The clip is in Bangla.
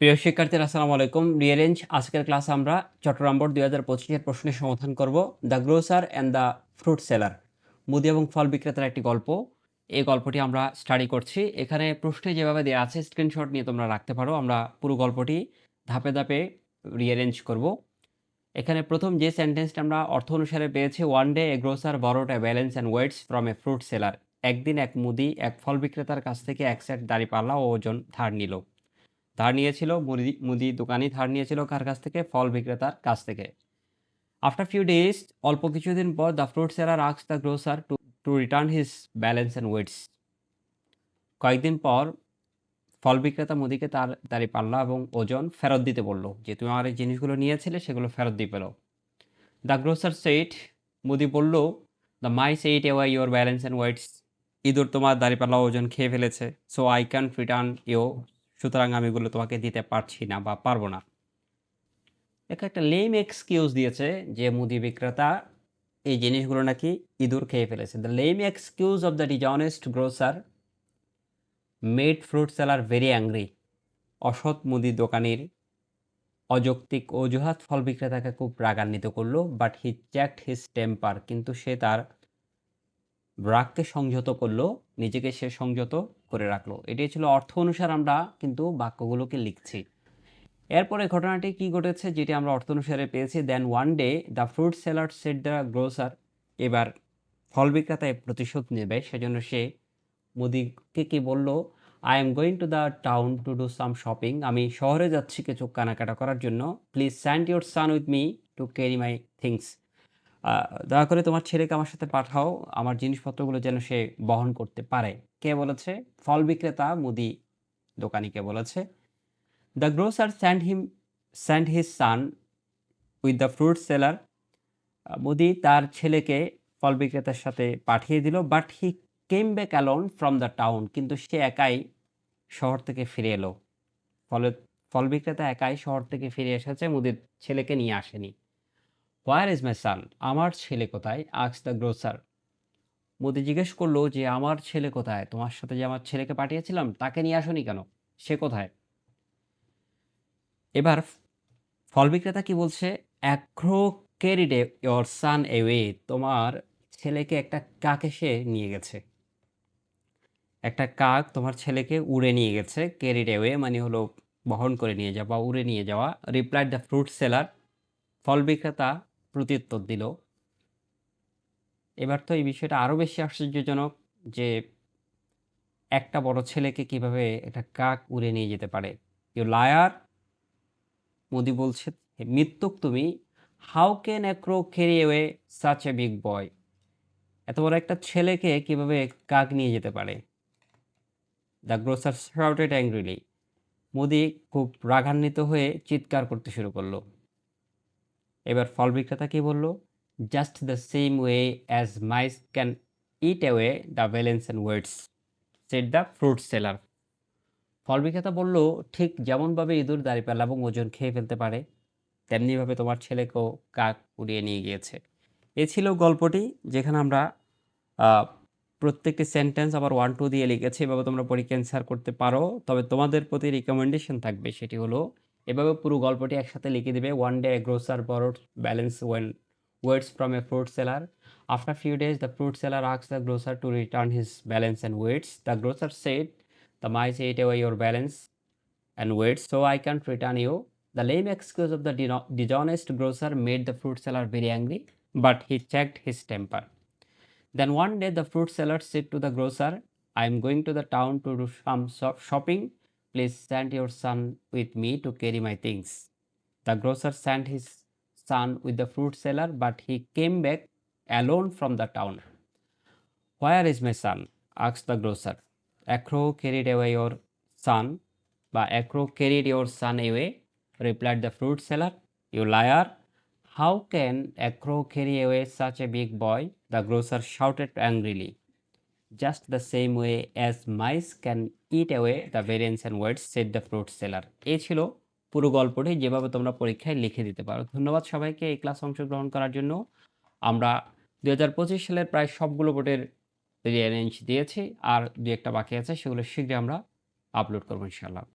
প্রিয় শিক্ষার্থীরা আসসালামু আলাইকুম। রিয়ারেঞ্জ আজকের ক্লাসে আমরা চট্টগ্রাম বোর্ড 2025 এর প্রশ্নের সমাধান করব। The grosser and the fruit seller, মুদি এবং ফল বিক্রেতার একটি গল্প। এই গল্পটি আমরা স্টাডি করছি। এখানে প্রশ্নে যেভাবে দেওয়া আছে স্ক্রিনশট নিয়ে তোমরা রাখতে পারো। আমরা পুরো গল্পটি ধাপে ধাপে রিয়ারেঞ্জ করব। এখানে প্রথম যে সেন্টেন্সটা আমরা অর্থ অনুসারে পেয়েছি, one day a grocer borrowed a balance and weights from a fruit seller. একদিন এক মুদি এক ফল বিক্রেতার কাছ থেকে এক সেট দাঁড়িপাল্লা ও ওজন ধার নিল। ধার নিয়েছিল মুদি দোকানি, ধার নিয়েছিল কার কাছ থেকে? ফল বিক্রেতার কাছ থেকে। আফটার ফিউ ডেজ, অল্প কিছুদিন পর, the fruit seller asks the grocer to return his balance and weights. কয়েকদিন পর ফল বিক্রেতা মুদিকে তার দাঁড়িপাল্লা এবং ওজন ফেরত দিতে বলল, যে তুমি আমার এই জিনিসগুলো নিয়েছিলে সেগুলো ফেরত দিয়ে পেলো। দ্য গ্রোসার সেইড, মুদি বলল, the mice ate away your balance and weights. ইঁদুর তোমার দাঁড়িপাল্লা ওজন খেয়ে ফেলেছে। So I can return you, সুতরাং আমি এগুলো তোমাকে দিতে পারছি না বা পারবো না। একটা লেম এক্সকিউজ দিয়েছে যে মুদি বিক্রেতা এই জিনিসগুলো নাকি ইঁদুর খেয়ে ফেলেছে। The lame excuse of the dishonest grocer made fruit seller very angry. অসৎ মুদি দোকানির অযৌক্তিক অজুহাত ফল বিক্রেতাকে খুব রাগান্বিত করলো। But he checked his temper, কিন্তু সে তার রাগকে সংযত করলো, নিজেকে সে সংযত করে রাখলো। এটাই ছিল অর্থ অনুসারে আমরা কিন্তু বাক্যগুলোকে লিখছি। এরপরে ঘটনাটি কি ঘটেছে যেটি আমরা অর্থ অনুসারে পেয়েছি, then one day the fruit seller said the grocer. এবার ফল বিক্রেতায় প্রতিশোধ নেবে, সেজন্য সে মুদিকে কি বলল, I am going to the town to do some shopping. আমি শহরে যাচ্ছি কিছু কেনাকাটা করার জন্য। Please send your San with me to carry my things. দয়া করে তোমার ছেলেকে আমার সাথে পাঠাও, আমার জিনিসপত্রগুলো যেন সে বহন করতে পারে। কে বলেছে? ফল বিক্রেতা মুদি দোকানিকে বলেছে। The grosser send his son with the fruit seller. মুদি তার ছেলেকে ফল বিক্রেতার সাথে পাঠিয়ে দিল। But he came back alone from the town, কিন্তু সে একাই শহর থেকে ফিরে এলো। ফলে ফল বিক্রেতা একাই শহর থেকে ফিরে এসেছে, মুদির ছেলেকে নিয়ে আসেনি। হোয়ার ইজ মাই সান, আমার ছেলে কোথায়? Asked the grosser. মুদি জিজ্ঞেস করলো যে আমার ছেলে কোথায়? তোমার সাথে যে আমার ছেলেকে পাঠিয়েছিলাম তাকে নিয়ে আসোনি কেন? সে কোথায়? এবার ফল বিক্রেতা কি বলছে? A crow carried your son away, তোমার ছেলেকে একটা কাক এসে নিয়ে গেছে। একটা কাক তোমার ছেলেকে উড়ে নিয়ে গেছে। ক্যারিড অ্যাওয়ে মানে হলো বহন করে নিয়ে যাওয়া বা উড়ে নিয়ে যাওয়া। রিপ্লাইড দ্য ফ্রুট সেলার, ফল বিক্রেতা প্রত্যুত্তর দিল। এবার তো এই বিষয়টা আরও বেশি আশ্চর্যজনক যে একটা বড় ছেলেকে কিভাবে একটা কাক উড়ে নিয়ে যেতে পারে। ইউ লায়ার, মোদি বলছে, "হে মিথ্যুক তুমি। How can a crow carry away such a big boy?" এত বড় একটা ছেলেকে কিভাবে কাক নিয়ে যেতে পারে? দ্য গ্রোসার শাউটেড অ্যাংরিলি, মোদি খুব রাগান্বিত হয়ে চিৎকার করতে শুরু করলো। এবার ফল বিক্রেতা কি বলল? Just the same way as mice can eat away the balance and weights, said the fruit seller. ফল বিক্রেতা বলল, ঠিক যেমনভাবে ইঁদুর দাঁড়িপাল্লা এবং ওজন খেয়ে ফেলতে পারে, তেমনিভাবে তোমার ছেলেকেও কাক উড়িয়ে নিয়ে গিয়েছে। এ ছিল গল্পটি, যেখানে আমরা প্রত্যেকটি সেন্টেন্স আবার 1 2 দিয়ে লিখেছি। এভাবে তোমরা পরীক্ষা অ্যান্সার করতে পারো। তবে তোমাদের প্রতি রিকমেন্ডেশন থাকবে, সেটি হলো এভাবে পুরো গল্পটি একসাথে লিখে দিবে। One day a grocer borrowed balance when weights from a fruit seller. After few days the fruit seller asked the grocer to return his balance and weights. The grocer said, the mice ate away your balance and weights, so I can't return you. The lame excuse of the dishonest grocer made the fruit seller very angry, but he checked his temper. Then one day the fruit seller said to the grocer, I am going to the town to do some shopping. Please send your son with me to carry my things. The grocer sent his son with the fruit seller, but he came back alone from the town. Where is my son? Asked the grocer. A crow carried away your son, but a crow carried your son away, replied the fruit seller. You liar! How can a crow carry away such a big boy? The grocer shouted angrily. Just the same way as mice can eat away the berries and words, said the fruit seller. এই ছিল পুরো গল্পটি, যেভাবে তোমরা পরীক্ষায় লিখে দিতে পারো। ধন্যবাদ সবাইকে এই ক্লাস অংশগ্রহণ করার জন্য। আমরা 2025 সালের প্রায় সবগুলো বোর্ডের রিঅ্যারেঞ্জ দিয়েছি, আর 2-1টা বাকি আছে, সেগুলো শীঘ্রই আমরা আপলোড করবো ইনশাআল্লাহ।